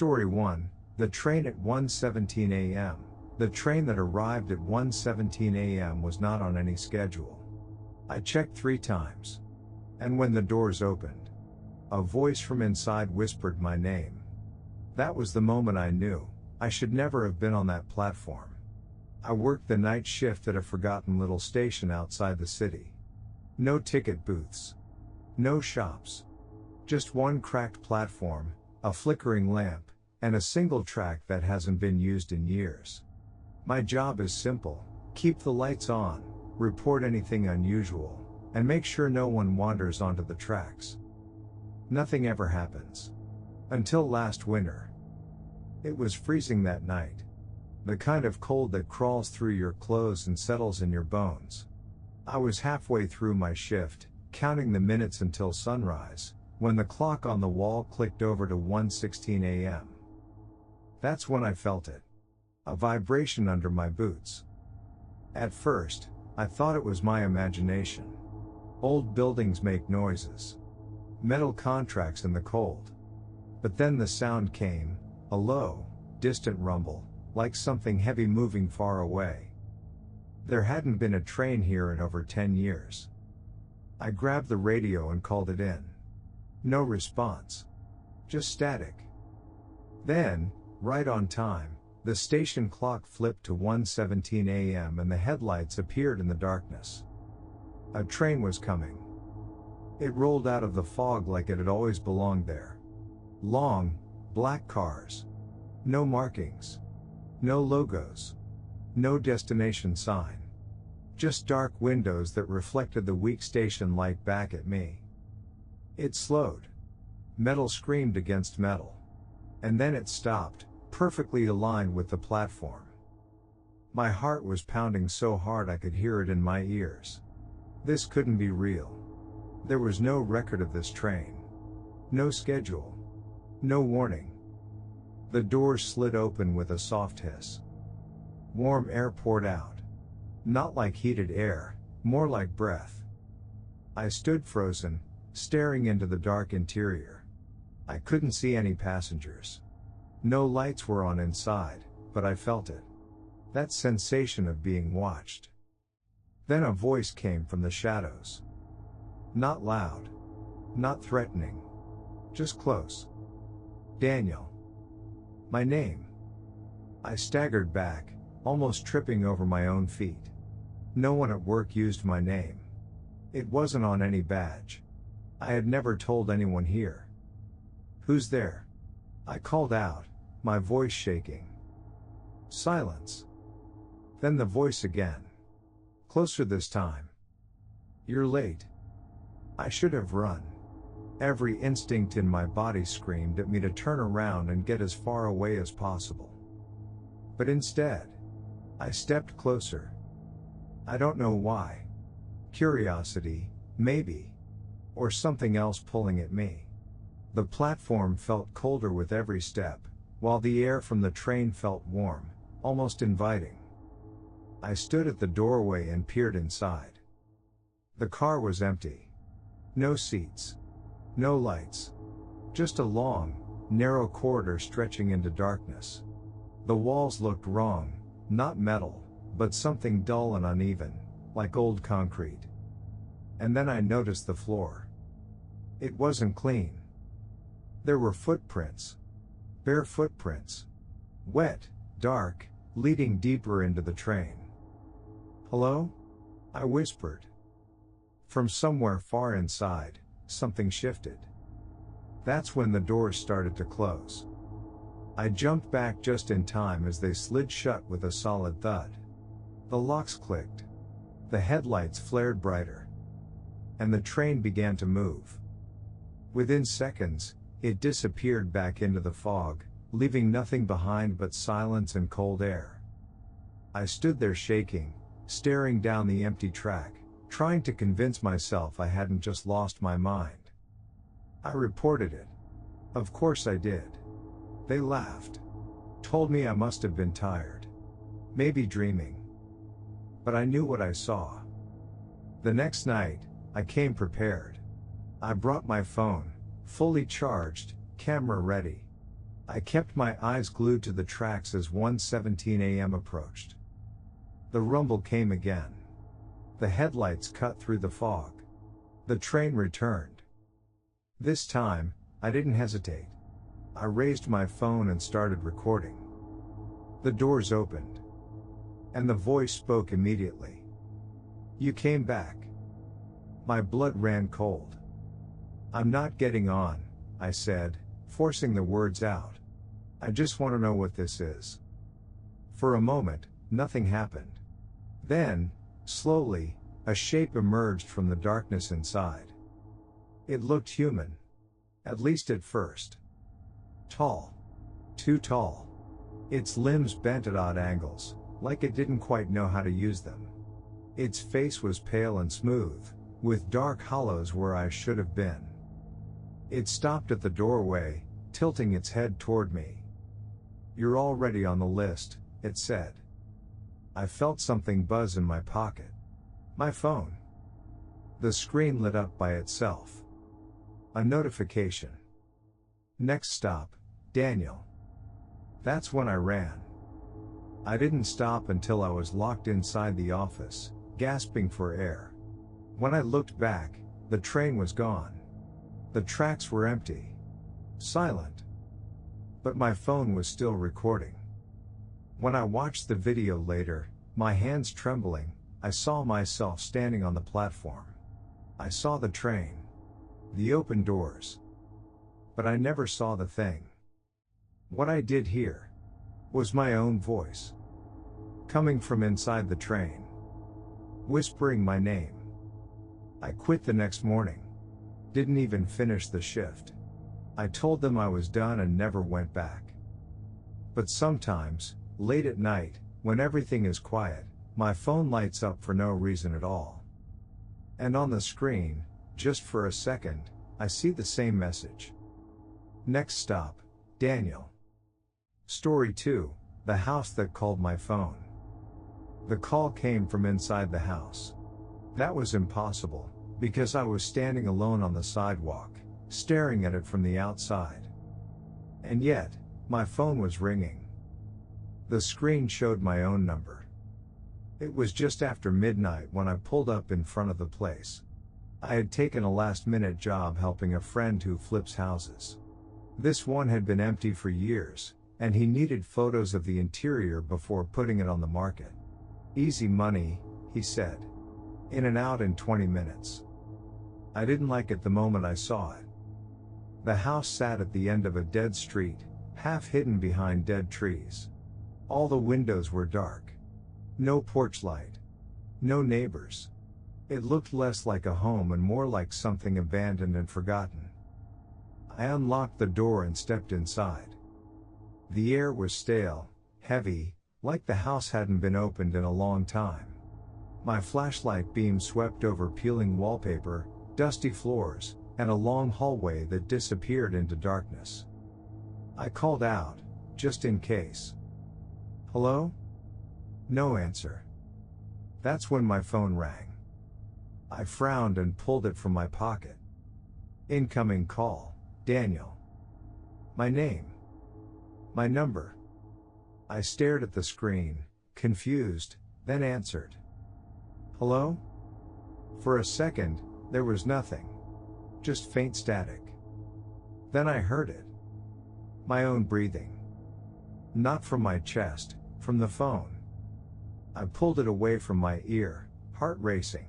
Story 1, the train at 1:17 a.m. The train that arrived at 1:17 a.m. was not on any schedule. I checked 3 times. And when the doors opened, a voice from inside whispered my name. That was the moment I knew I should never have been on that platform. I worked the night shift at a forgotten little station outside the city. No ticket booths. No shops. Just one cracked platform, a flickering lamp, and a single track that hasn't been used in years. My job is simple: keep the lights on, report anything unusual, and make sure no one wanders onto the tracks. Nothing ever happens. Until last winter. It was freezing that night. The kind of cold that crawls through your clothes and settles in your bones. I was halfway through my shift, counting the minutes until sunrise, when the clock on the wall clicked over to 1:16 a.m. That's when I felt it. A vibration under my boots. At first, I thought it was my imagination. Old buildings make noises. Metal contracts in the cold. But then the sound came, a low, distant rumble, like something heavy moving far away. There hadn't been a train here in over 10 years. I grabbed the radio and called it in. No response. Just static. Then, right on time, the station clock flipped to 1:17 a.m. and the headlights appeared in the darkness. A train was coming. It rolled out of the fog like it had always belonged there. Long, black cars. No markings. No logos. No destination sign. Just dark windows that reflected the weak station light back at me. It slowed. Metal screamed against metal. And then it stopped, perfectly aligned with the platform. My heart was pounding so hard I could hear it in my ears. This couldn't be real. There was no record of this train. No schedule. No warning. The doors slid open with a soft hiss. Warm air poured out. Not like heated air, more like breath. I stood frozen, staring into the dark interior. I couldn't see any passengers. No lights were on inside, but I felt it. That sensation of being watched. Then a voice came from the shadows. Not loud. Not threatening. Just close. Daniel. My name. I staggered back, almost tripping over my own feet. No one at work used my name. It wasn't on any badge. I had never told anyone here. Who's there? I called out, my voice shaking. Silence. Then the voice again. Closer this time. You're late. I should have run. Every instinct in my body screamed at me to turn around and get as far away as possible. But instead, I stepped closer. I don't know why. Curiosity, maybe. Or something else pulling at me. The platform felt colder with every step, while the air from the train felt warm, almost inviting. I stood at the doorway and peered inside. The car was empty. No seats. No lights. Just a long, narrow corridor stretching into darkness. The walls looked wrong, not metal, but something dull and uneven, like old concrete. And then I noticed the floor. It wasn't clean. There were footprints. Bare footprints. Wet, dark, leading deeper into the train. Hello? I whispered. From somewhere far inside, something shifted. That's when the doors started to close. I jumped back just in time as they slid shut with a solid thud. The locks clicked. The headlights flared brighter. And the train began to move. Within seconds, it disappeared back into the fog, leaving nothing behind but silence and cold air. I stood there shaking, staring down the empty track, trying to convince myself I hadn't just lost my mind. I reported it. Of course I did. They laughed. Told me I must have been tired. Maybe dreaming. But I knew what I saw. The next night, I came prepared. I brought my phone, fully charged, camera ready. I kept my eyes glued to the tracks as 1:17 a.m. approached. The rumble came again. The headlights cut through the fog. The train returned. This time, I didn't hesitate. I raised my phone and started recording. The doors opened. And the voice spoke immediately. "You came back." My blood ran cold. "I'm not getting on," I said, forcing the words out. "I just want to know what this is." For a moment, nothing happened. Then, slowly, a shape emerged from the darkness inside. It looked human. At least at first. Tall. Too tall. Its limbs bent at odd angles, like it didn't quite know how to use them. Its face was pale and smooth, with dark hollows where eyes should have been. It stopped at the doorway, tilting its head toward me. "You're already on the list," it said. I felt something buzz in my pocket. My phone. The screen lit up by itself. A notification. "Next stop, Daniel." That's when I ran. I didn't stop until I was locked inside the office, gasping for air. When I looked back, the train was gone. The tracks were empty. Silent. But my phone was still recording. When I watched the video later, my hands trembling, I saw myself standing on the platform. I saw the train. The open doors. But I never saw the thing. What I did hear was my own voice. Coming from inside the train. Whispering my name. I quit the next morning. Didn't even finish the shift. I told them I was done and never went back. But sometimes, late at night, when everything is quiet, my phone lights up for no reason at all. And on the screen, just for a second, I see the same message. Next stop, Daniel. Story 2, The House That Called My Phone. The call came from inside the house. That was impossible, because I was standing alone on the sidewalk, staring at it from the outside. And yet, my phone was ringing. The screen showed my own number. It was just after midnight when I pulled up in front of the place. I had taken a last-minute job helping a friend who flips houses. This one had been empty for years, and he needed photos of the interior before putting it on the market. "Easy money," he said. "In and out in 20 minutes. I didn't like it the moment I saw it. The house sat at the end of a dead street, half hidden behind dead trees. All the windows were dark. No porch light. No neighbors. It looked less like a home and more like something abandoned and forgotten. I unlocked the door and stepped inside. The air was stale, heavy, like the house hadn't been opened in a long time. My flashlight beam swept over peeling wallpaper, dusty floors, and a long hallway that disappeared into darkness. I called out, just in case. "Hello?" No answer. That's when my phone rang. I frowned and pulled it from my pocket. Incoming call, Daniel. My name. My number. I stared at the screen, confused, then answered. "Hello?" For a second, there was nothing. Just faint static. Then I heard it. My own breathing. Not from my chest, from the phone. I pulled it away from my ear, heart racing.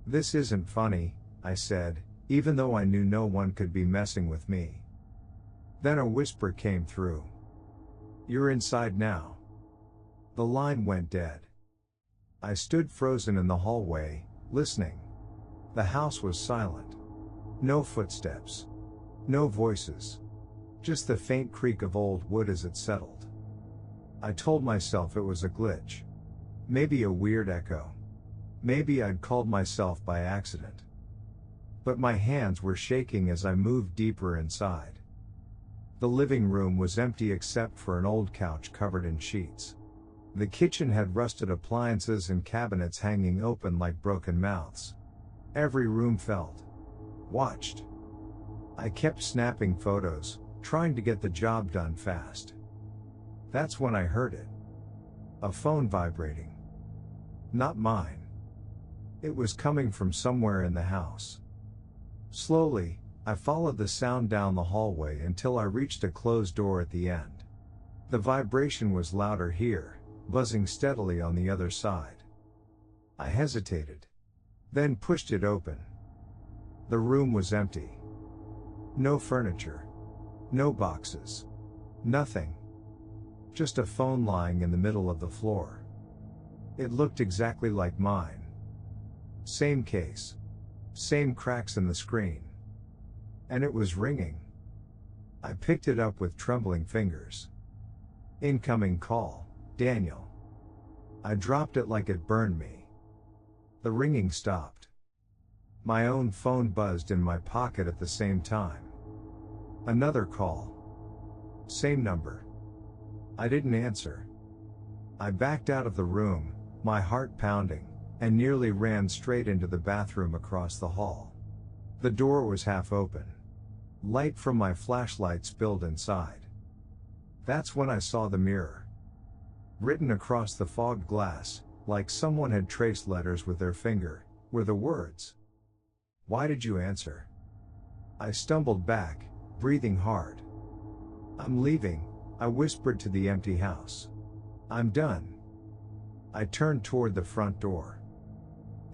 "This isn't funny," I said, even though I knew no one could be messing with me. Then a whisper came through. "You're inside now." The line went dead. I stood frozen in the hallway, listening. The house was silent. No footsteps. No voices. Just the faint creak of old wood as it settled. I told myself it was a glitch. Maybe a weird echo. Maybe I'd called myself by accident. But my hands were shaking as I moved deeper inside. The living room was empty except for an old couch covered in sheets. The kitchen had rusted appliances and cabinets hanging open like broken mouths. Every room felt watched. I kept snapping photos, trying to get the job done fast. That's when I heard it. A phone vibrating. Not mine. It was coming from somewhere in the house. Slowly, I followed the sound down the hallway until I reached a closed door at the end. The vibration was louder here, buzzing steadily on the other side. I hesitated. Then pushed it open. The room was empty. No furniture. No boxes. Nothing. Just a phone lying in the middle of the floor. It looked exactly like mine. Same case. Same cracks in the screen. And it was ringing. I picked it up with trembling fingers. Incoming call, Daniel. I dropped it like it burned me. The ringing stopped. My own phone buzzed in my pocket at the same time. Another call. Same number. I didn't answer. I backed out of the room, my heart pounding, and nearly ran straight into the bathroom across the hall. The door was half open. Light from my flashlight spilled inside. That's when I saw the mirror. Written across the fogged glass, like someone had traced letters with their finger, were the words. "Why did you answer?" I stumbled back, breathing hard. "I'm leaving," I whispered to the empty house. "I'm done." I turned toward the front door.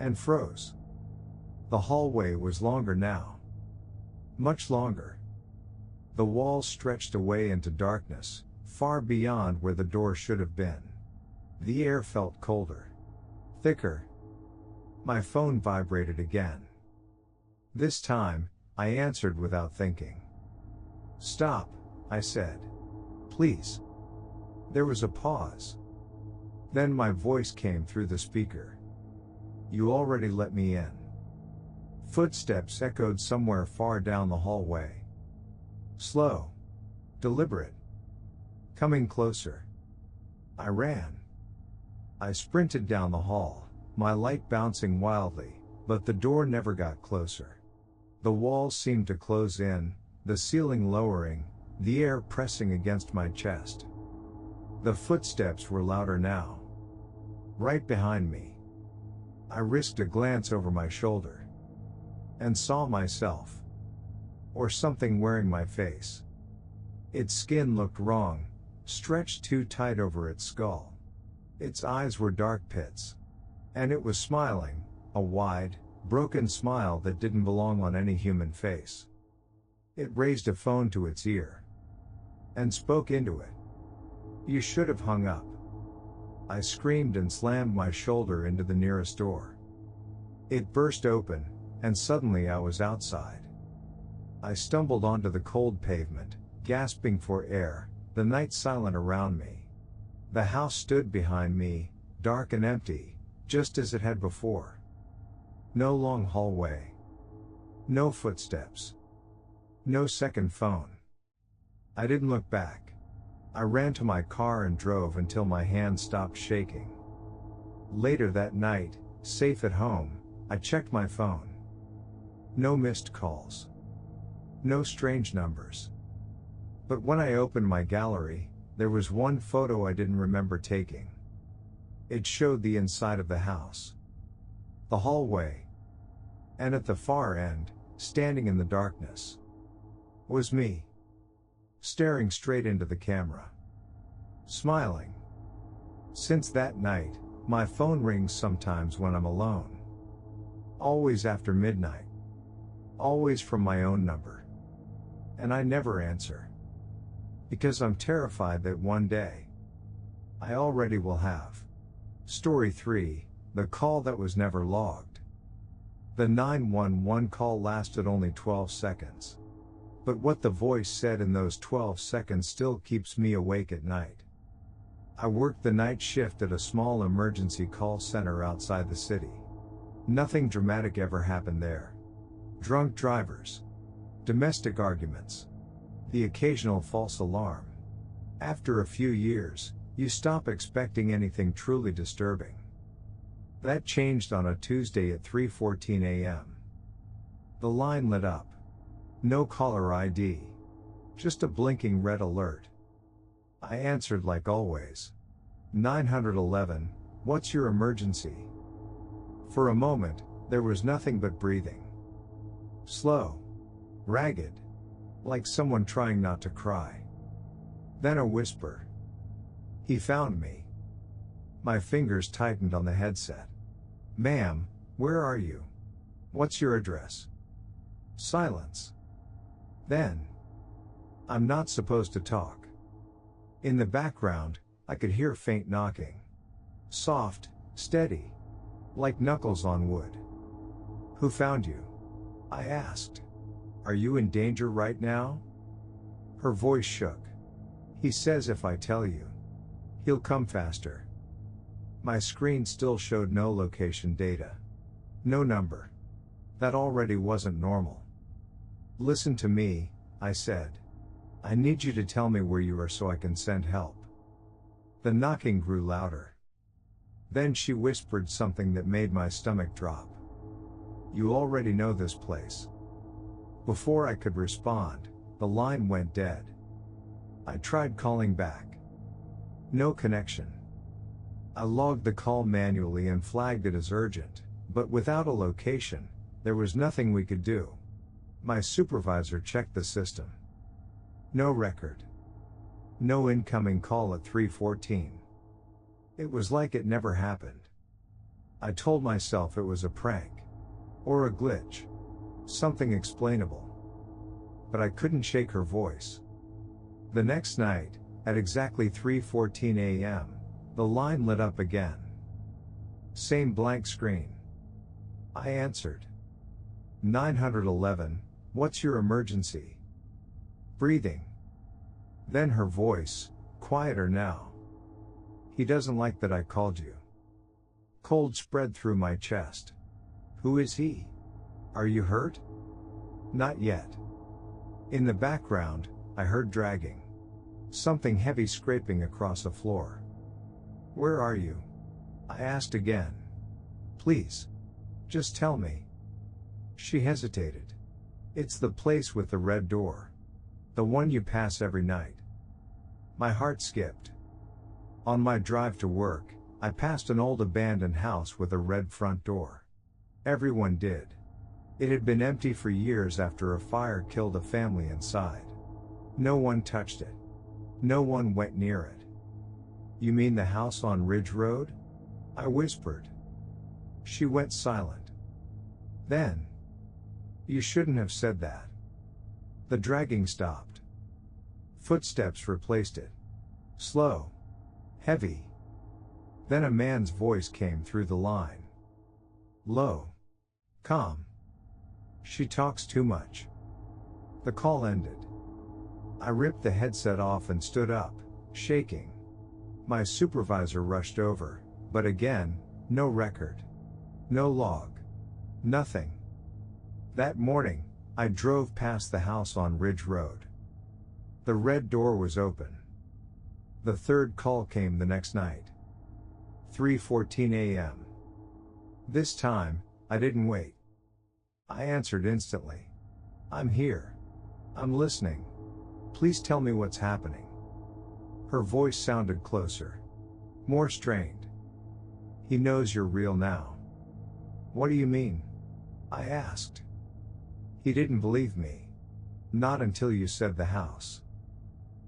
And froze. The hallway was longer now. Much longer. The walls stretched away into darkness, far beyond where the door should have been. The air felt colder. Thicker. My phone vibrated again. This time, I answered without thinking. "Stop," I said. "Please." There was a pause. Then my voice came through the speaker. "You already let me in." Footsteps echoed somewhere far down the hallway. Slow. Deliberate. Coming closer. I ran. I sprinted down the hall, my light bouncing wildly, but the door never got closer. The walls seemed to close in, the ceiling lowering, the air pressing against my chest. The footsteps were louder now. Right behind me. I risked a glance over my shoulder. And saw myself. Or something wearing my face. Its skin looked wrong, stretched too tight over its skull. Its eyes were dark pits. And it was smiling, a wide, broken smile that didn't belong on any human face. It raised a phone to its ear. And spoke into it. "You should have hung up." I screamed and slammed my shoulder into the nearest door. It burst open, and suddenly I was outside. I stumbled onto the cold pavement, gasping for air, the night silent around me. The house stood behind me, dark and empty, just as it had before. No long hallway. No footsteps. No second phone. I didn't look back. I ran to my car and drove until my hands stopped shaking. Later that night, safe at home, I checked my phone. No missed calls. No strange numbers. But when I opened my gallery, there was one photo I didn't remember taking. It showed the inside of the house. The hallway. And at the far end, standing in the darkness, was me. Staring straight into the camera. Smiling. Since that night, my phone rings sometimes when I'm alone. Always after midnight. Always from my own number. And I never answer. Because I'm terrified that one day, I already will have. Story 3, the call that was never logged. The 911 call lasted only 12 seconds. But what the voice said in those 12 seconds still keeps me awake at night. I worked the night shift at a small emergency call center outside the city. Nothing dramatic ever happened there. Drunk drivers. Domestic arguments. The occasional false alarm. After a few years, you stop expecting anything truly disturbing. That changed on a Tuesday at 3:14 a.m. The line lit up. No caller ID. Just a blinking red alert. I answered like always. 911, what's your emergency? For a moment, there was nothing but breathing. Slow. Ragged. Like someone trying not to cry. Then a whisper. He found me. My fingers tightened on the headset. Ma'am, where are you? What's your address? Silence. Then. I'm not supposed to talk. In the background, I could hear faint knocking. Soft, steady. Like knuckles on wood. Who found you? I asked. Are you in danger right now? Her voice shook. He says if I tell you, he'll come faster. My screen still showed no location data. No number. That already wasn't normal. Listen to me, I said. I need you to tell me where you are so I can send help. The knocking grew louder. Then she whispered something that made my stomach drop. You already know this place. Before I could respond, the line went dead. I tried calling back. No connection. I logged the call manually and flagged it as urgent, but without a location, there was nothing we could do. My supervisor checked the system. No record. No incoming call at 3:14. It was like it never happened. I told myself it was a prank. Or a glitch. Something explainable. But I couldn't shake her voice. The next night, at exactly 3:14 a.m., the line lit up again. Same blank screen. I answered. 911, what's your emergency? Breathing. Then her voice, quieter now. He doesn't like that I called you. Cold spread through my chest. Who is he? Are you hurt? Not yet. In the background, I heard dragging. Something heavy scraping across the floor. Where are you? I asked again. Please. Just tell me. She hesitated. It's the place with the red door. The one you pass every night. My heart skipped. On my drive to work, I passed an old abandoned house with a red front door. Everyone did. It had been empty for years after a fire killed a family inside. No one touched it. No one went near it. You mean the house on Ridge Road? I whispered. She went silent. Then. You shouldn't have said that. The dragging stopped. Footsteps replaced it. Slow. Heavy. Then a man's voice came through the line. Low. Calm. She talks too much. The call ended. I ripped the headset off and stood up, shaking. My supervisor rushed over, but again, no record. No log. Nothing. That morning, I drove past the house on Ridge Road. The red door was open. The third call came the next night. 3:14 a.m. This time, I didn't wait. I answered instantly. I'm here. I'm listening. Please tell me what's happening. Her voice sounded closer. More strained. He knows you're real now. What do you mean? I asked. He didn't believe me. Not until you said the house.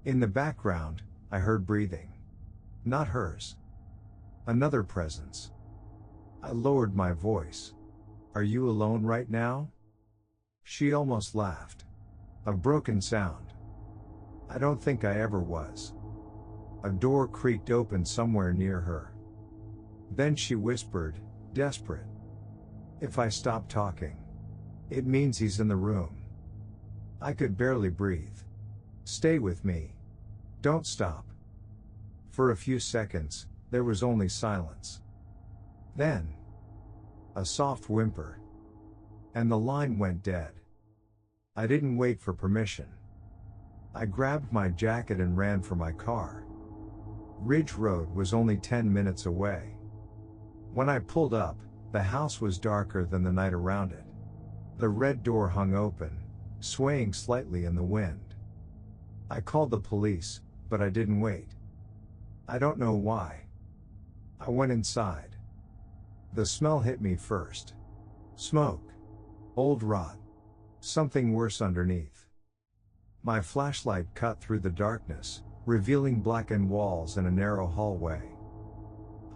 In the background, I heard breathing. Not hers. Another presence. I lowered my voice. Are you alone right now? She almost laughed. A broken sound. I don't think I ever was. A door creaked open somewhere near her. Then she whispered, desperate. If I stop talking, it means he's in the room. I could barely breathe. Stay with me. Don't stop. For a few seconds, there was only silence. Then, a soft whimper. And the line went dead. I didn't wait for permission. I grabbed my jacket and ran for my car. Ridge Road was only 10 minutes away. When I pulled up, the house was darker than the night around it. The red door hung open, swaying slightly in the wind. I called the police, but I didn't wait. I don't know why. I went inside. The smell hit me first. Smoke. Old rot. Something worse underneath. My flashlight cut through the darkness, revealing blackened walls and a narrow hallway.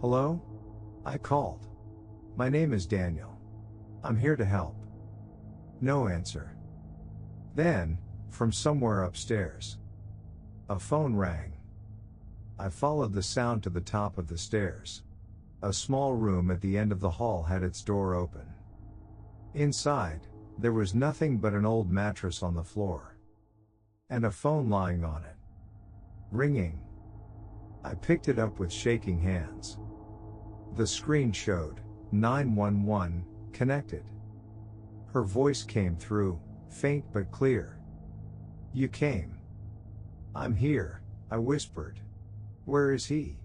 Hello? I called. My name is Daniel. I'm here to help. No answer. Then, from somewhere upstairs, a phone rang. I followed the sound to the top of the stairs. A small room at the end of the hall had its door open. Inside, there was nothing but an old mattress on the floor. And a phone lying on it. Ringing. I picked it up with shaking hands. The screen showed 911 connected. Her voice came through, faint but clear. You came. I'm here, I whispered. Where is he?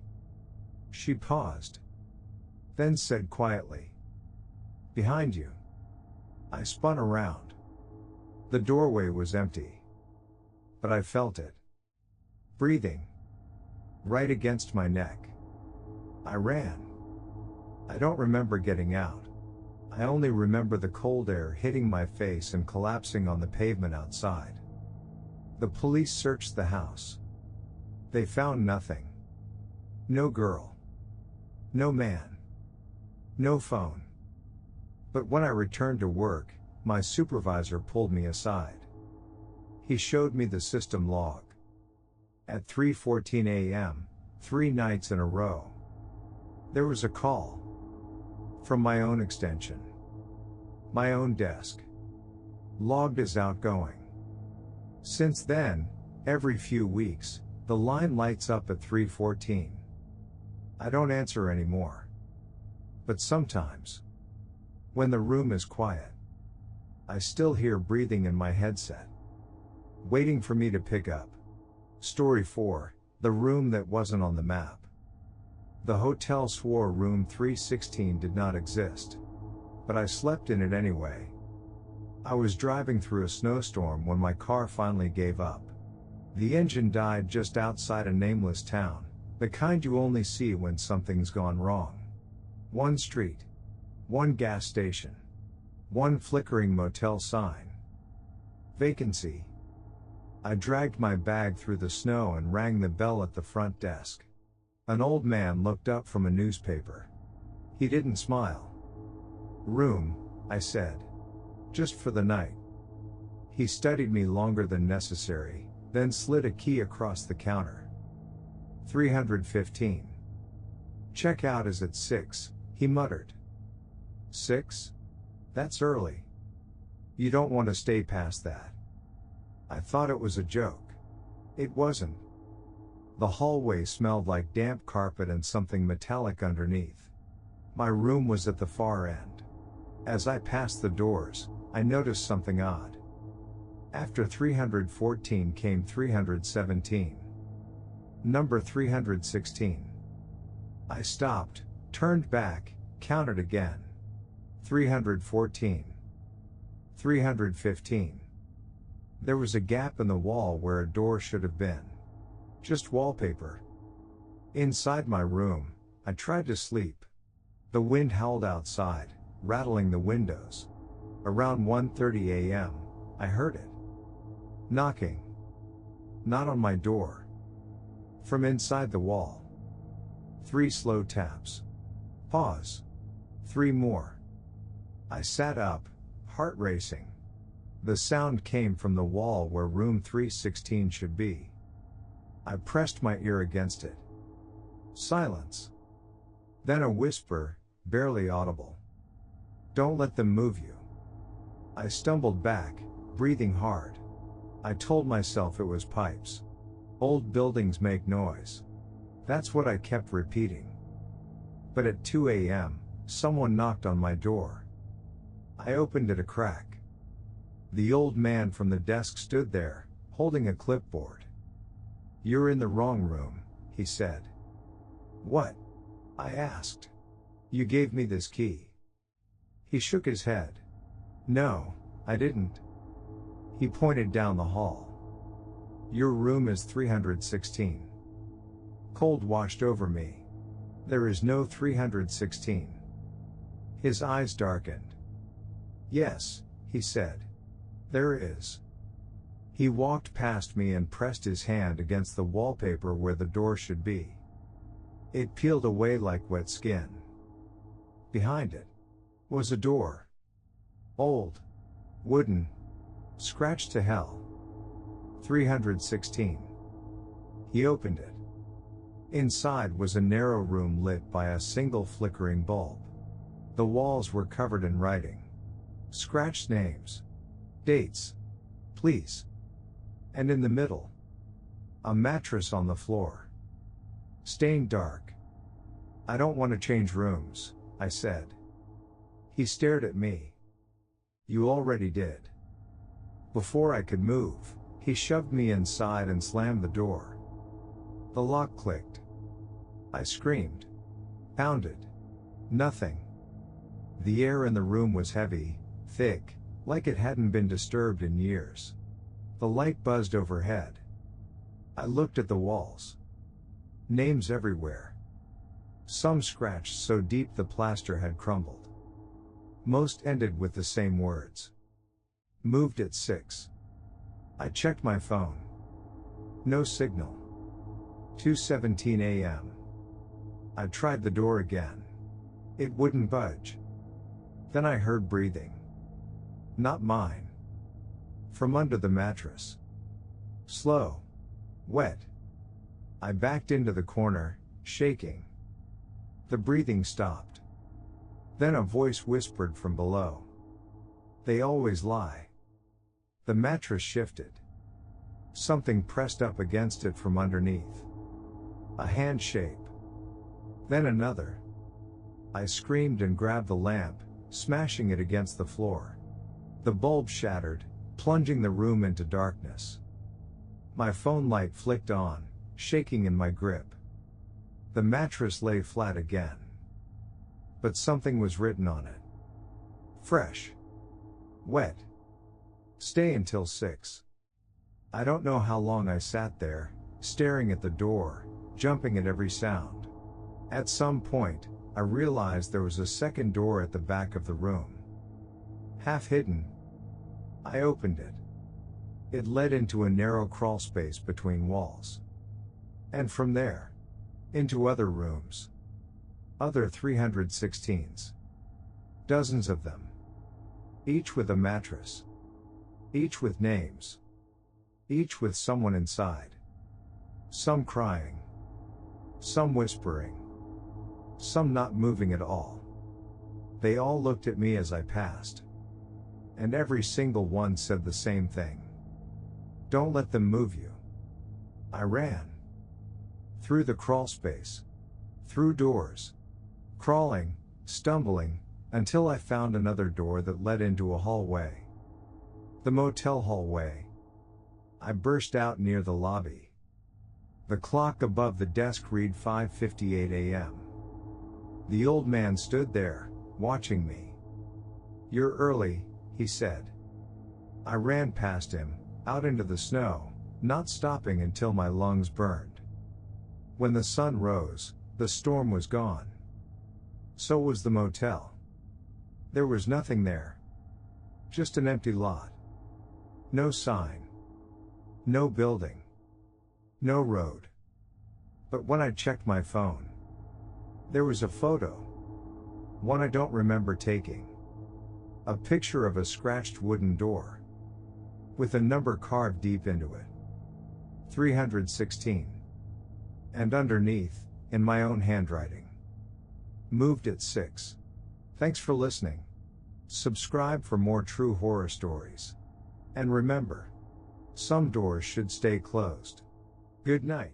She paused. Then said quietly. Behind you. I spun around. The doorway was empty. But I felt it. Breathing. Right against my neck. I ran. I don't remember getting out. I only remember the cold air hitting my face and collapsing on the pavement outside. The police searched the house. They found nothing. No girl. No man. No phone. But when I returned to work, my supervisor pulled me aside. He showed me the system log. At 3:14 a.m., 3 nights in a row. There was a call. From my own extension. My own desk. Logged as outgoing. Since then, every few weeks, the line lights up at 3:14. I don't answer anymore. But sometimes, when the room is quiet, I still hear breathing in my headset, waiting for me to pick up. Story 4, the room that wasn't on the map. The hotel swore room 316 did not exist. But I slept in it anyway. I was driving through a snowstorm when my car finally gave up. The engine died just outside a nameless town, the kind you only see when something's gone wrong. One street. One gas station. One flickering motel sign. Vacancy. I dragged my bag through the snow and rang the bell at the front desk. An old man looked up from a newspaper. He didn't smile. Room, I said. Just for the night. He studied me longer than necessary, then slid a key across the counter. 315. Check out is at 6, he muttered. 6? That's early. You don't want to stay past that. I thought it was a joke. It wasn't. The hallway smelled like damp carpet and something metallic underneath. My room was at the far end. As I passed the doors, I noticed something odd. After 314 came 317. Number 316. I stopped, turned back, counted again. 314. 315. There was a gap in the wall where a door should have been. Just wallpaper. Inside my room, I tried to sleep. The wind howled outside, rattling the windows. Around 1:30 a.m., I heard it. Knocking. Not on my door. From inside the wall. 3 slow taps. Pause. 3 more. I sat up, heart racing. The sound came from the wall where room 316 should be. I pressed my ear against it. Silence. Then a whisper, barely audible. Don't let them move you. I stumbled back, breathing hard. I told myself it was pipes. Old buildings make noise. That's what I kept repeating. But at 2 a.m., someone knocked on my door. I opened it a crack. The old man from the desk stood there, holding a clipboard. You're in the wrong room, he said. What? I asked. You gave me this key. He shook his head. No, I didn't. He pointed down the hall. Your room is 316. Cold washed over me. There is no 316. His eyes darkened. Yes, he said. There is. He walked past me and pressed his hand against the wallpaper where the door should be. It peeled away like wet skin. Behind it was a door. Old. Wooden. Scratched to hell. 316. He opened it. Inside was a narrow room lit by a single flickering bulb. The walls were covered in writing. Scratched names. Dates. Please. And in the middle, a mattress on the floor. Stained dark. I don't want to change rooms, I said. He stared at me. You already did. Before I could move, he shoved me inside and slammed the door. The lock clicked. I screamed. Pounded. Nothing. The air in the room was heavy, thick, like it hadn't been disturbed in years. The light buzzed overhead. I looked at the walls. Names everywhere. Some scratched so deep the plaster had crumbled. Most ended with the same words. Moved at 6. I checked my phone. No signal. 2:17 a.m. I tried the door again. It wouldn't budge. Then I heard breathing. Not mine. From under the mattress. Slow. Wet. I backed into the corner, shaking. The breathing stopped. Then a voice whispered from below. They always lie. The mattress shifted. Something pressed up against it from underneath. A hand shape. Then another. I screamed and grabbed the lamp, smashing it against the floor. The bulb shattered, plunging the room into darkness. My phone light flicked on, shaking in my grip. The mattress lay flat again. But something was written on it. Fresh. Wet. Stay until 6. I don't know how long I sat there, staring at the door, jumping at every sound. At some point, I realized there was a second door at the back of the room. Half hidden. I opened it. It led into a narrow crawl space between walls. And from there, into other rooms. Other 316s. Dozens of them. Each with a mattress. Each with names. Each with someone inside. Some crying. Some whispering. Some not moving at all. They all looked at me as I passed. And every single one said the same thing. Don't let them move you. I ran. Through the crawl space. Through doors. Crawling, stumbling, until I found another door that led into a hallway. The motel hallway. I burst out near the lobby. The clock above the desk read 5:58 a.m. The old man stood there, watching me. You're early, he said. I ran past him, out into the snow, not stopping until my lungs burned. When the sun rose, the storm was gone. So was the motel. There was nothing there. Just an empty lot. No sign. No building. No road. But when I checked my phone, there was a photo. One I don't remember taking. A picture of a scratched wooden door. With a number carved deep into it. 316. And underneath, in my own handwriting. Moved at 6. Thanks for listening. Subscribe for more true horror stories. And remember, some doors should stay closed. Good night.